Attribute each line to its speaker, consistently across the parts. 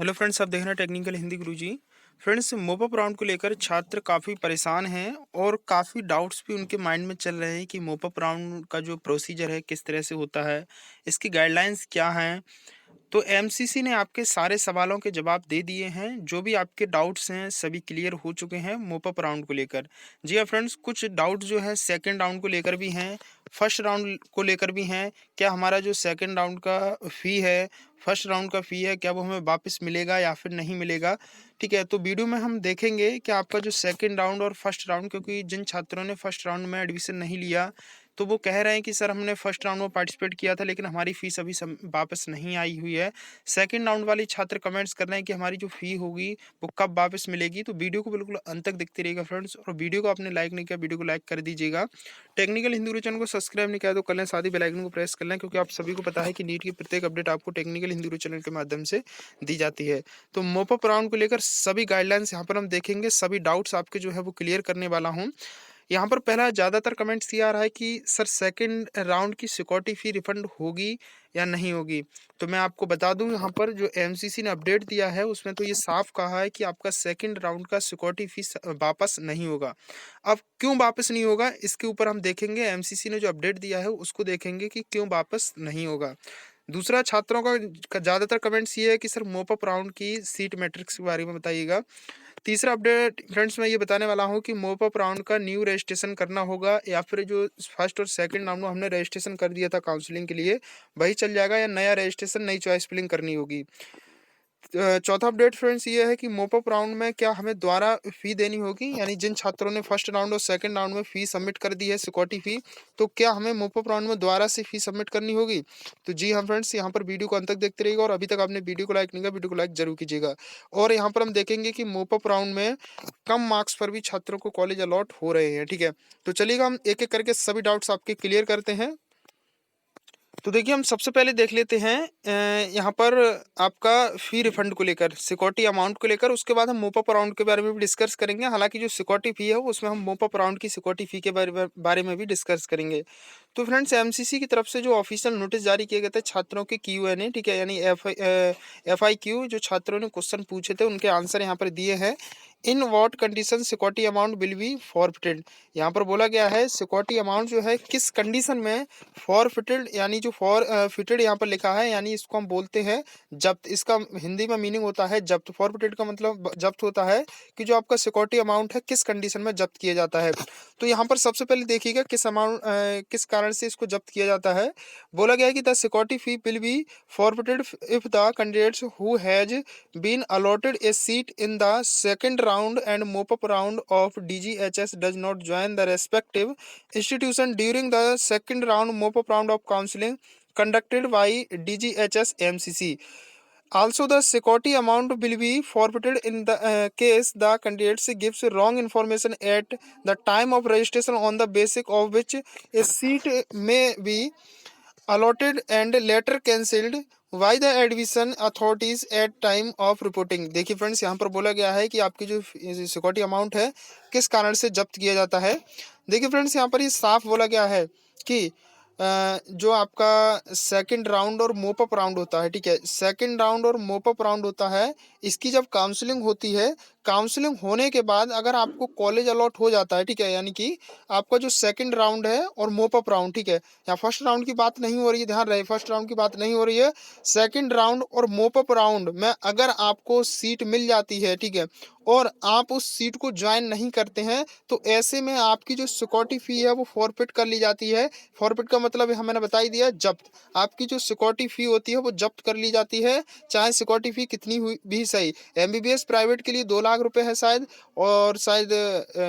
Speaker 1: Hello friends, आप देख रहे हैं टेक्निकल हिंदी गुरुजी। फ्रेंड्स, मोपा राउंड को लेकर छात्र काफ़ी परेशान हैं और काफ़ी डाउट्स भी उनके माइंड में चल रहे हैं कि मोपा राउंड का जो प्रोसीजर है किस तरह से होता है, इसकी गाइडलाइंस क्या हैं। तो एमसीसी ने आपके सारे सवालों के जवाब दे दिए हैं। जो भी आपके डाउट्स हैं सभी क्लियर हो चुके हैं मोपअप राउंड को लेकर। जी हाँ फ्रेंड्स, कुछ डाउट जो है सेकंड राउंड को लेकर भी हैं, फर्स्ट राउंड को लेकर भी हैं। क्या हमारा जो सेकंड राउंड का फ़ी है, फर्स्ट राउंड का फ़ी है, क्या वो हमें वापस मिलेगा या फिर नहीं मिलेगा? ठीक है, तो वीडियो में हम देखेंगे कि आपका जो सेकंड राउंड और फर्स्ट राउंड, क्योंकि जिन छात्रों ने फर्स्ट राउंड में एडमिशन नहीं लिया, तो वो कह रहे हैं कि सर हमने फर्स्ट राउंड में पार्टिसिपेट किया था लेकिन हमारी फ़ीस अभी वापस नहीं आई हुई है। सेकंड राउंड वाले छात्र कमेंट्स कर रहे हैं कि हमारी जो फ़ी होगी वो कब वापस मिलेगी। तो वीडियो को बिल्कुल अंत तक देखते रहिएगा फ्रेंड्स, और वीडियो को आपने लाइक नहीं किया, वीडियो को लाइक कर दीजिएगा। टेक्निकल हिंदी गुरु चैनल को सब्सक्राइब नहीं किया तो कर लें, साथ ही बेल आइकन को प्रेस कर लें, क्योंकि आप सभी को पता है कि नीट की प्रत्येक अपडेट आपको टेक्निकल हिंदी गुरु चैनल के माध्यम से दी जाती है। तो मोपअप राउंड को लेकर सभी गाइडलाइंस यहाँ पर हम देखेंगे, सभी डाउट्स आपके जो है वो क्लियर करने वाला हूँ। यहाँ पर पहला ज़्यादातर कमेंट्स ये आ रहा है कि सर सेकंड राउंड की सिक्योरिटी फ़ी रिफंड होगी या नहीं होगी? तो मैं आपको बता दूँ, यहाँ पर जो एमसीसी ने अपडेट दिया है उसमें तो ये साफ कहा है कि आपका सेकंड राउंड का सिक्योरिटी फ़ीस वापस नहीं होगा। अब क्यों वापस नहीं होगा इसके ऊपर हम देखेंगे, एमसीसी ने जो अपडेट दिया है उसको देखेंगे कि क्यों वापस नहीं होगा। दूसरा, छात्रों का ज़्यादातर कमेंट्स ये है कि सर मोपअप राउंड की सीट मैट्रिक्स के बारे में बताइएगा। तीसरा अपडेट फ्रेंड्स मैं ये बताने वाला हूँ कि मोपअप राउंड का न्यू रजिस्ट्रेशन करना होगा या फिर जो फर्स्ट और सेकंड राउंड में हमने रजिस्ट्रेशन कर दिया था काउंसलिंग के लिए वही चल जाएगा, या नया रजिस्ट्रेशन नई चॉइस फिलिंग करनी होगी। चौथा अपडेट फ्रेंड्स ये है कि मोपअप राउंड में क्या हमें दोबारा फ़ी देनी होगी, यानी जिन छात्रों ने फर्स्ट राउंड और सेकंड राउंड में फ़ी सबमिट कर दी है सिक्योरिटी फ़ी, तो क्या हमें मोपअप राउंड में दोबारा से फ़ी सबमिट करनी होगी? तो जी हाँ फ्रेंड्स, यहाँ पर वीडियो को अंत तक देखते रहिएगा, और अभी तक आपने वीडियो को लाइक नहीं किया, वीडियो को लाइक जरूर कीजिएगा। और यहाँ पर हम देखेंगे कि मोपअप राउंड में कम मार्क्स पर भी छात्रों को कॉलेज अलॉट हो रहे हैं। ठीक है, तो चलिएगा हम एक एक करके सभी डाउट्स आपके क्लियर करते हैं। तो देखिए, हम सबसे पहले देख लेते हैं यहाँ पर आपका फ़ी रिफंड को लेकर, सिक्योरिटी अमाउंट को लेकर। उसके बाद हम मोपअप राउंड के बारे में भी डिस्कस करेंगे। हालांकि जो सिक्योरिटी फ़ी है वो उसमें हम मोपअप राउंड की सिक्योरिटी फ़ी के बारे में भी डिस्कस करेंगे। तो फ्रेंड्स, एमसीसी की तरफ से जो ऑफिशियल नोटिस जारी किए गए थे छात्रों के क्यूएनए, ठीक है, यानी एफआईक्यू, जो छात्रों ने क्वेश्चन पूछे थे उनके आंसर यहाँ पर दिए हैं। In what condition security amount will be forfeited, यहाँ पर बोला गया है सिक्योरिटी अमाउंट जो है किस कंडीशन में फॉरफिटेड, यानी जो फॉरफिटेड यहाँ पर लिखा है, यानी इसको हम बोलते हैं जब्त। इसका हिंदी में मीनिंग होता है जब्त। फॉरफिटेड का मतलब जब्त होता है कि जो आपका सिक्योरिटी अमाउंट है किस कंडीशन में जब्त किया जाता है। तो यहाँ पर सबसे पहले देखिएगा किस अमाउंट किस कारण से इसको जब्त किया जाता है। बोला गया है कि the security fee will be forfeited if the candidates who has been allotted a seat in the second round and mop-up round of DGHS does not join the respective institution during the second round mop-up round of counseling conducted by DGHS MCC. Also, the security amount will be forfeited in the case the candidates gives wrong information at the time of registration, on the basis of which a seat may be allotted and later cancelled by the admission authorities at time of reporting. देखिए friends, यहाँ पर बोला गया है कि आपकी जो security amount है किस कारण से जब्त किया जाता है। देखिए फ्रेंड्स, यहाँ पर ये साफ बोला गया है कि जो आपका सेकंड राउंड और मोपअप राउंड होता है, ठीक है, सेकंड राउंड और मोपअप राउंड होता है, इसकी जब काउंसलिंग होती है, काउंसलिंग होने के बाद अगर आपको कॉलेज अलॉट हो जाता है, ठीक है, यानी कि आपका जो सेकंड राउंड है और मोपअप राउंड, ठीक है, यहाँ फर्स्ट राउंड की बात नहीं हो रही है, ध्यान रहे, फर्स्ट राउंड की बात नहीं हो रही है। सेकंड राउंड और मोपअप राउंड में अगर आपको सीट मिल जाती है, ठीक है, और आप उस सीट को ज्वाइन नहीं करते हैं, तो ऐसे में आपकी जो सिक्योरिटी फी है वो फॉरफिट कर ली जाती है। फॉरफिट का मतलब है, मैंने बता ही दिया, जब्त। आपकी जो सिक्योरिटी फी होती है वो जब्त कर ली जाती है, चाहे सिक्योरिटी फी कितनी हुई भी सही। एमबीबीएस प्राइवेट के लिए 2 लाख रुपए है शायद, और शायद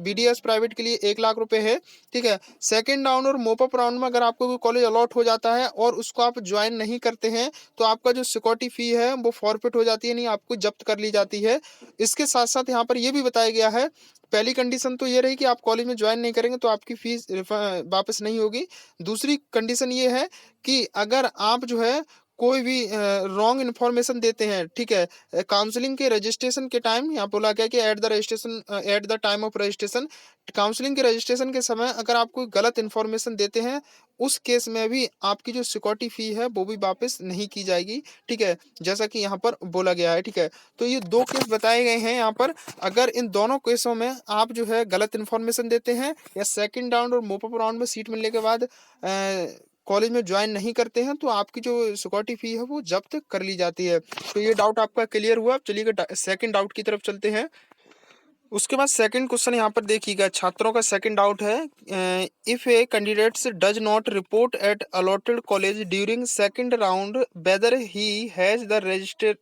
Speaker 1: बीडीएस प्राइवेट के लिए 1 लाख रुपए है। ठीक है, सेकेंड राउंड और मोपअप राउंड में अगर आपको कोई कॉलेज अलॉट हो जाता है और उसको आप ज्वाइन नहीं करते हैं, तो आपका जो सिक्योरिटी फी है वो फॉरफिट हो जाती है, नहीं आपको जब्त कर ली जाती है। इसके साथ साथ यहाँ पर यह भी बताया गया है, पहली कंडीशन तो ये रही कि आप कॉलेज में ज्वाइन नहीं करेंगे तो आपकी फीस वापस नहीं होगी। दूसरी कंडीशन ये है कि अगर आप जो है कोई भी रॉन्ग इन्फॉर्मेशन देते हैं, ठीक है। काउंसलिंग के रजिस्ट्रेशन के टाइम यहाँ बोला गया कि at the time of registration, counselling के रजिस्ट्रेशन के समय अगर आप कोई गलत इन्फॉर्मेशन देते हैं, उस केस में भी आपकी जो सिक्योरिटी फी है वो भी वापस नहीं की जाएगी, ठीक है, जैसा कि यहाँ पर बोला गया है, ठीक है। तो ये दो केस बताए गए हैं यहाँ पर। अगर इन दोनों केसों में आप जो है गलत इन्फॉर्मेशन देते हैं या सेकंड राउंड और मोपअप राउंड में सीट मिलने के बाद कॉलेज में ज्वाइन नहीं करते हैं, तो आपकी जो सिक्योरिटी फी है वो जब्त कर ली जाती है। तो ये डाउट आपका क्लियर हुआ। अब चलिएगा सेकंड डाउट की तरफ चलते हैं। उसके बाद सेकंड क्वेश्चन यहाँ पर देखिएगा, छात्रों का सेकंड डाउट है, if A candidates does not report eight allotted college during second round weather he has the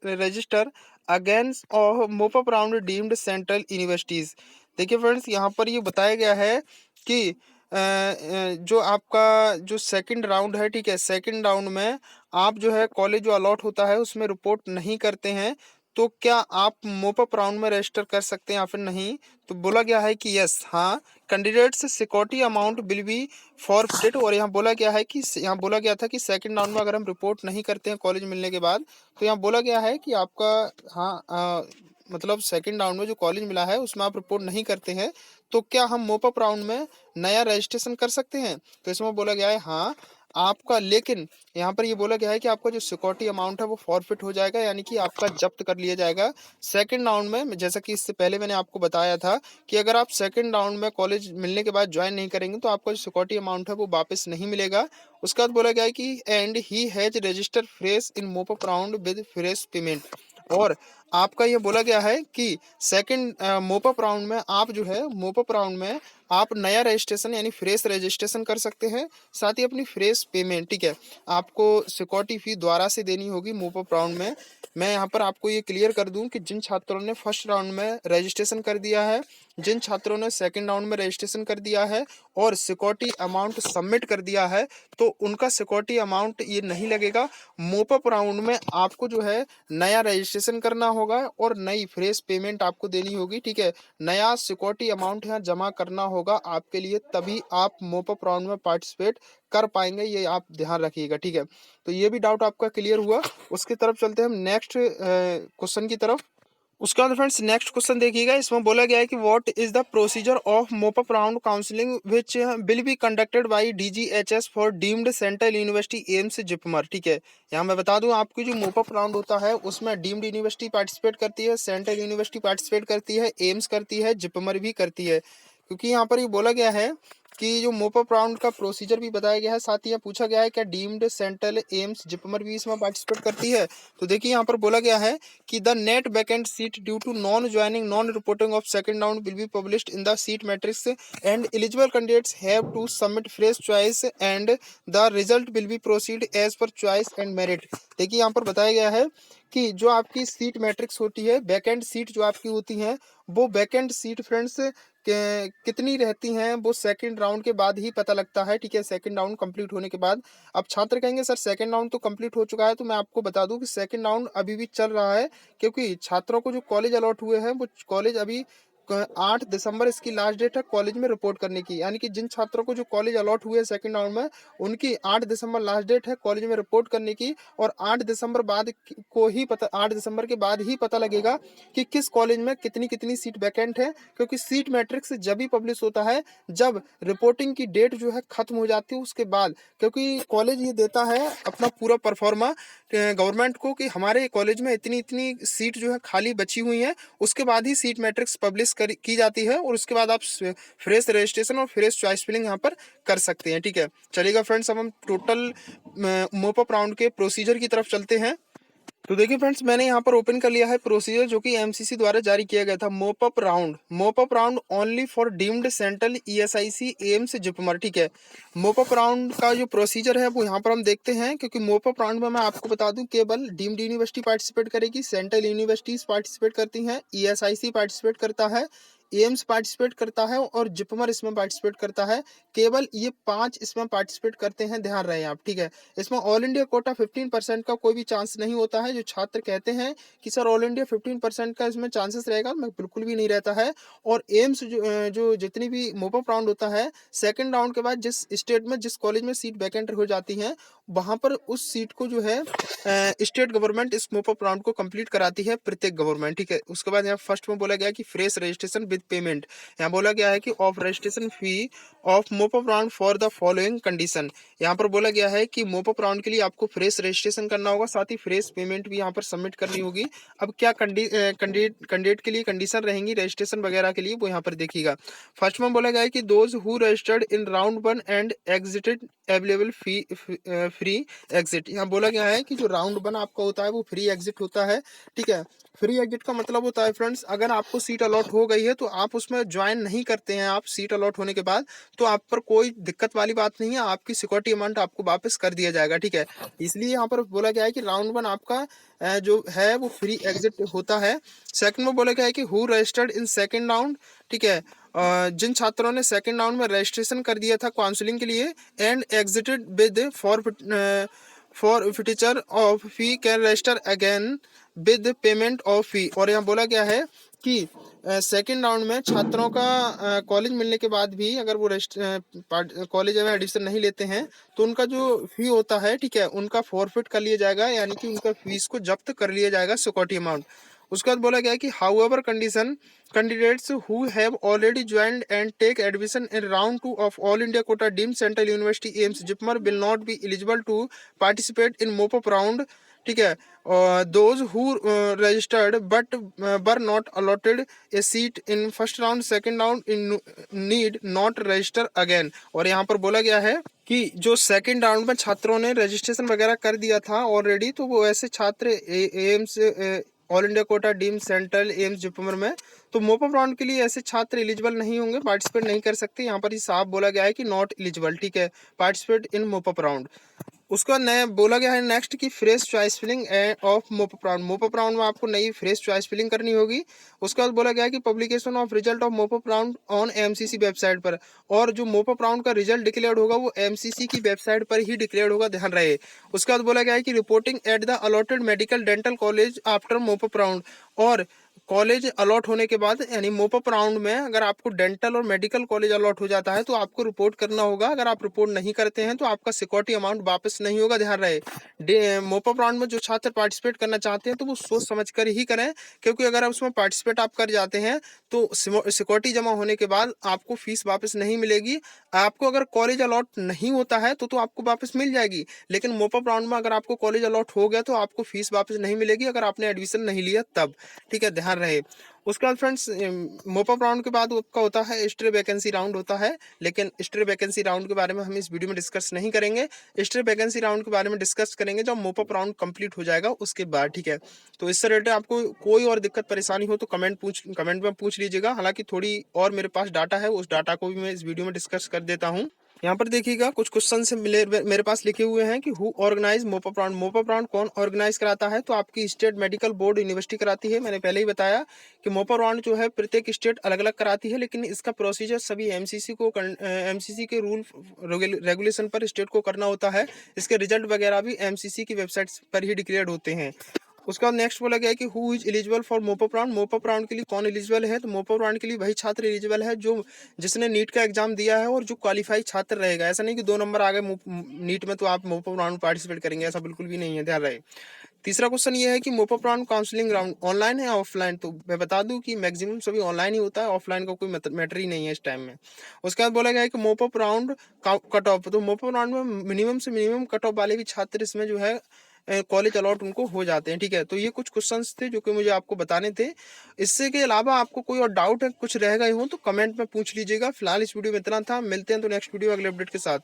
Speaker 1: register against of mop up round deemed central universities. देखिए फ्रेंड्स, यहाँ पर ये बताया गया है कि जो आपका जो सेकंड राउंड है, ठीक है, सेकंड राउंड में आप जो है कॉलेज जो अलॉट होता है उसमें रिपोर्ट नहीं करते हैं, तो क्या आप मोपअप राउंड में रजिस्टर कर सकते हैं या फिर नहीं। तो बोला गया है कि यस, हाँ, candidates security amount will be forfeited. और यहाँ बोला गया है कि यहाँ बोला गया था कि सेकंड राउंड में अगर हम रिपोर्ट नहीं करते हैं कॉलेज मिलने के बाद, तो यहाँ बोला गया है कि आपका, हाँ, मतलब सेकंड राउंड में जो कॉलेज मिला है उसमें आप रिपोर्ट नहीं करते हैं, तो क्या हम मोपअप राउंड में नया रजिस्ट्रेशन कर सकते हैं। तो इसमें बोला गया है हाँ आपका, लेकिन यहाँ पर ये बोला गया है कि आपका जो सिक्योरिटी अमाउंट है वो फॉरफिट हो जाएगा, यानी कि आपका जब्त कर लिया जाएगा सेकंड राउंड में। जैसा कि इससे पहले मैंने आपको बताया था कि अगर आप सेकंड राउंड में कॉलेज मिलने के बाद ज्वाइन नहीं करेंगे तो आपका जो सिक्योरिटी अमाउंट है वो वापस नहीं मिलेगा। उसके बाद बोला गया है कि and he has register fresh in mop-up round with fresh payment. और आपका ये बोला गया है कि सेकंड मोपअप राउंड में आप जो है मोपअप राउंड में आप नया रजिस्ट्रेशन यानी फ्रेश रजिस्ट्रेशन कर सकते हैं, साथ ही अपनी फ्रेश पेमेंट, ठीक है, आपको सिक्योरिटी फी दोबारा से देनी होगी मोपअप राउंड में। मैं यहाँ पर आपको ये क्लियर कर दूं कि जिन छात्रों ने फर्स्ट राउंड में रजिस्ट्रेशन कर दिया है, जिन छात्रों ने सेकंड राउंड में रजिस्ट्रेशन कर दिया है और सिक्योरिटी अमाउंट सबमिट कर दिया है, तो उनका सिक्योरिटी अमाउंट ये नहीं लगेगा। मोपअप राउंड में आपको जो है नया रजिस्ट्रेशन करना होगा और नई फ्रेश पेमेंट आपको देनी होगी, ठीक है, नया सिक्योरिटी अमाउंट यहाँ जमा करना होगा आपके लिए, तभी आप मोपअप राउंड में पार्टिसिपेट कर पाएंगे, ये आप ध्यान रखिएगा, ठीक है। तो ये भी डाउट आपका क्लियर हुआ। उसकी तरफ चलते हैं हम नेक्स्ट क्वेश्चन की तरफ। उसके बाद फ्रेंड्स नेक्स्ट क्वेश्चन देखिएगा, इसमें बोला गया है कि what is the procedure of mop up round counselling which will be conducted by DGHS for deemed central university AIIMS JIPMER, ठीक है। यहाँ मैं बता दूं आपकी जो मोपअप राउंड होता है उसमें डीम्ड यूनिवर्सिटी पार्टिसिपेट करती है, सेंट्रल यूनिवर्सिटी पार्टिसिपेट करती है, एम्स करती है, जिपमर भी करती है। क्योंकि यहाँ पर ये बोला गया है कि जो मोपअप राउंड का प्रोसीजर भी बताया गया है, साथ ही यहाँ पूछा गया है क्या डीम्ड सेंट्रल एम्स जिपमर भी इसमें पार्टिसिपेट करती है। तो देखिए यहाँ पर बोला गया है कि the net vacant seat due to non joining non reporting of second round will be published in the seat matrix and eligible candidates have to submit fresh choice and the result will be proceed as per choice and merit. देखिए यहाँ पर बताया गया है कि जो आपकी seat matrix होती है, वैकेंट सीट जो आपकी होती हैं, वो वैकेंट सीट फ्रेंड्स कितनी रहती हैं वो सेकंड राउंड के बाद ही पता लगता है, ठीक है, सेकंड राउंड कंप्लीट होने के बाद। अब छात्र कहेंगे सर सेकंड राउंड तो कंप्लीट हो चुका है, तो मैं आपको बता दूं कि सेकंड राउंड अभी भी चल रहा है, क्योंकि छात्रों को जो कॉलेज अलॉट हुए हैं वो कॉलेज अभी 8 दिसंबर इसकी लास्ट डेट है कॉलेज में रिपोर्ट करने की, यानी कि जिन छात्रों को जो कॉलेज अलॉट हुए हैं सेकंड राउंड में उनकी 8 दिसंबर लास्ट डेट है कॉलेज में रिपोर्ट करने की। और 8 दिसंबर बाद को ही पता 8 दिसंबर के बाद ही पता लगेगा कि किस कॉलेज में कितनी कितनी सीट वैकेंट है, क्योंकि सीट मैट्रिक्स जब भी पब्लिश होता है जब रिपोर्टिंग की डेट जो है खत्म हो जाती है उसके बाद, क्योंकि कॉलेज ये देता है अपना पूरा परफॉर्मा गवर्नमेंट को कि हमारे कॉलेज में इतनी इतनी सीट जो है खाली बची हुई है, उसके बाद ही सीट मैट्रिक्स पब्लिश की जाती है और उसके बाद आप फ्रेश रजिस्ट्रेशन और फ्रेश चॉइस फिलिंग यहाँ पर कर सकते हैं, ठीक है। चलिएगा फ्रेंड्स, अब हम टोटल मोपअप राउंड के प्रोसीजर की तरफ चलते हैं। तो देखिए फ्रेंड्स, मैंने यहाँ पर ओपन कर लिया है प्रोसीजर जो कि एमसीसी द्वारा जारी किया गया था। Mop-up round only for deemed central ESIC AIIMS JIPMER, ठीक है। मोपअप राउंड का जो प्रोसीजर है वो यहाँ पर हम देखते हैं, क्योंकि मोपअप राउंड में मैं आपको बता दूं केवल डीम्ड यूनिवर्सिटी पार्टिसिपेट करेगी, सेंट्रल यूनिवर्सिटीज पार्टिसिपेट करती हैं, ईएसआईसी पार्टिसिपेट करता है, एम्स पार्टिसिपेट करता है और जिपमर इसमें पार्टिसिपेट करता है। केवल ये 5 इसमें पार्टिसिपेट करते हैं, ध्यान रहे आप, ठीक है। इसमें ऑल इंडिया कोटा 15% का कोई भी चांस नहीं होता है। जो छात्र कहते हैं कि सर ऑल इंडिया 15% का इसमें चांसेस रहेगा, मैं बिल्कुल भी नहीं रहता है। और एम्स जो जितनी भी मोपअप राउंड होता है सेकंड राउंड के बाद जिस स्टेट में जिस कॉलेज में सीट वैकेंट हो जाती हैं वहाँ पर उस सीट को जो है स्टेट गवर्नमेंट इस मोपा राउंड को कंप्लीट कराती है, प्रत्येक गवर्नमेंट, ठीक है। उसके बाद यहाँ फर्स्ट में बोला गया है कि फ्रेश रजिस्ट्रेशन विद पेमेंट। यहाँ बोला गया है कि of registration fee of Mopa round for the following condition. यहाँ पर बोला गया है कि मोपा राउंड के लिए आपको फ्रेश रजिस्ट्रेशन करना होगा, साथ ही फ्रेश पेमेंट भी यहाँ पर सबमिट करनी होगी। अब क्या कैंडिडेट के लिए कंडीशन रहेंगी रजिस्ट्रेशन वगैरह के लिए, वो यहाँ पर देखिएगा। फर्स्ट में बोला गया है कि those who registered in round 1 and exerted available fee free exit. यहाँ बोला गया है कि जो राउंड 1 आपका होता है वो फ्री एग्जिट होता है, ठीक है। फ्री एग्जिट का मतलब होता है फ्रेंड्स, अगर आपको सीट अलॉट हो गई है तो आप उसमें ज्वाइन नहीं करते हैं, आप सीट अलॉट होने के बाद, तो आप पर कोई दिक्कत वाली बात नहीं है, आपकी सिक्योरिटी अमाउंट आपको वापस कर दिया जाएगा, ठीक है। इसलिए यहाँ पर बोला गया है कि राउंड 1 आपका जो है वो फ्री एग्जिट होता है। सेकंड में बोला गया है कि who registered in second round, ठीक है। जिन छात्रों ने सेकंड राउंड में रजिस्ट्रेशन कर दिया था काउंसलिंग के लिए and exited with forfeiture of fee can register again with payment of fee. और यहाँ बोला गया है कि सेकेंड राउंड में छात्रों का कॉलेज मिलने के बाद भी अगर वो कॉलेज में एडमिशन नहीं लेते हैं तो उनका जो फी होता है, ठीक है, उनका फॉरफिट कर लिया जाएगा, यानी कि उनका फीस को जब्त कर लिया जाएगा, सिक्योरिटी अमाउंट। उसके बाद बोला गया है कि however condition candidates who have already joined and take admission in round 2 of all India quota deemed Central University AIMS JIPMER will not be eligible to participate in MOPUP round, ठीक है। those who registered but were not allotted a seat in first round second round in need not register again। और यहाँ पर बोला गया है कि जो सेकंड राउंड में छात्रों ने रजिस्ट्रेशन वगैरह कर दिया था ऑलरेडी, तो वो ऐसे छात्र AIIMS all India quota deemed central AIIMS JIPMER में, तो मोपअप राउंड के लिए ऐसे छात्र एलिजिबल नहीं होंगे, पार्टिसिपेट नहीं कर सकते। यहाँ पर ही साफ बोला गया है कि नॉट एलिजिबल, ठीक है, पार्टिसिपेट इन मोपअप राउंड। उसका नया बोला गया है नेक्स्ट की fresh choice filling of mop up round. Mop up round में आपको नई फ्रेश चॉइस फिलिंग करनी होगी। उसके बाद बोला गया है कि publication of result of mop up round on MCC website पर, और जो मोपअप राउंड का रिजल्ट डिक्लेयर होगा वो एमसीसी की वेबसाइट पर ही डिक्लेयर होगा, ध्यान रहे। उसके बाद बोला गया है कि reporting at the allotted medical dental college after mop-up round, और कॉलेज अलॉट होने के बाद यानी मोपअप राउंड में अगर आपको डेंटल और मेडिकल कॉलेज अलॉट हो जाता है तो आपको रिपोर्ट करना होगा। अगर आप रिपोर्ट नहीं करते हैं तो आपका सिक्योरिटी अमाउंट वापस नहीं होगा, ध्यान रहे। मोपअप राउंड में जो छात्र पार्टिसिपेट करना चाहते हैं तो वो सोच समझ कर ही करें, क्योंकि अगर आप उसमें पार्टिसिपेट आप कर जाते हैं तो सिक्योरिटी जमा होने के बाद आपको फीस वापस नहीं मिलेगी। आपको अगर कॉलेज अलॉट नहीं होता है तो आपको वापस मिल जाएगी, लेकिन मोपअप राउंड में अगर आपको कॉलेज अलॉट हो गया तो आपको फीस वापस नहीं मिलेगी अगर आपने एडमिशन नहीं लिया तब, ठीक है, ध्यान रहे। उसके बाद फ्रेंड्स मोपअप राउंड के बाद आपका होता है स्ट्रे वैकेंसी राउंड होता है, लेकिन स्ट्रे वैकेंसी राउंड के बारे में हम इस वीडियो में डिस्कस नहीं करेंगे। स्ट्रे वैकेंसी राउंड के बारे में डिस्कस करेंगे जब मोपअप राउंड कंप्लीट हो जाएगा उसके बाद, ठीक है। तो इससे रिलेटेड आपको कोई और दिक्कत परेशानी हो तो कमेंट में पूछ लीजिएगा। हालांकि थोड़ी और मेरे पास डाटा है, उस डाटा को भी मैं इस वीडियो में डिस्कस कर देता हूँ। यहाँ पर देखिएगा कुछ क्वेश्चन से मेरे पास लिखे हुए हैं कि who organise mop up round. Mop up round कौन ऑर्गेनाइज कराता है? तो आपकी स्टेट मेडिकल बोर्ड यूनिवर्सिटी कराती है। मैंने पहले ही बताया कि मोपअप राउंड जो है प्रत्येक स्टेट अलग अलग कराती है, लेकिन इसका प्रोसीजर सभी एमसीसी के रूल रेगुलेशन पर स्टेट को करना होता है। इसके रिजल्ट वगैरह भी एमसीसी की वेबसाइट पर ही डिक्लेयर होते हैं। उसका नेक्स्ट बोला गया है कि who is eligible for mop-up round. Mop up round के लिए कौन एलिजिबल है? तो मोपअप राउंड के लिए वही छात्र एलिजिबल है जो जिसने नीट का एग्जाम दिया है और जो क्वालिफाई छात्र रहेगा। ऐसा नहीं कि 2 नंबर आ गए नीट में तो आप मोपअप राउंड पार्टिसिपेट करेंगे, ऐसा बिल्कुल भी नहीं है, ध्यान रहे। तीसरा क्वेश्चन ये है कि mop-up round counselling round online है ऑफलाइन? तो मैं बता दूं कि मैक्सिमम सभी ऑनलाइन ही होता है, ऑफलाइन का कोई मैटर ही नहीं है इस टाइम में। उसके बाद बोला गया है कि मोपअप राउंड कट ऑफ। तो मोपअप राउंड में मिनिमम से मिनिमम कट ऑफ वाले भी छात्र इसमें जो है कॉलेज अलॉट उनको हो जाते हैं, ठीक है। तो ये कुछ क्वेश्चंस थे जो कि मुझे आपको बताने थे। इससे के अलावा आपको कोई और डाउट है, कुछ रह गए हो तो कमेंट में पूछ लीजिएगा। फिलहाल इस वीडियो में इतना था, मिलते हैं तो नेक्स्ट वीडियो अगले अपडेट के साथ।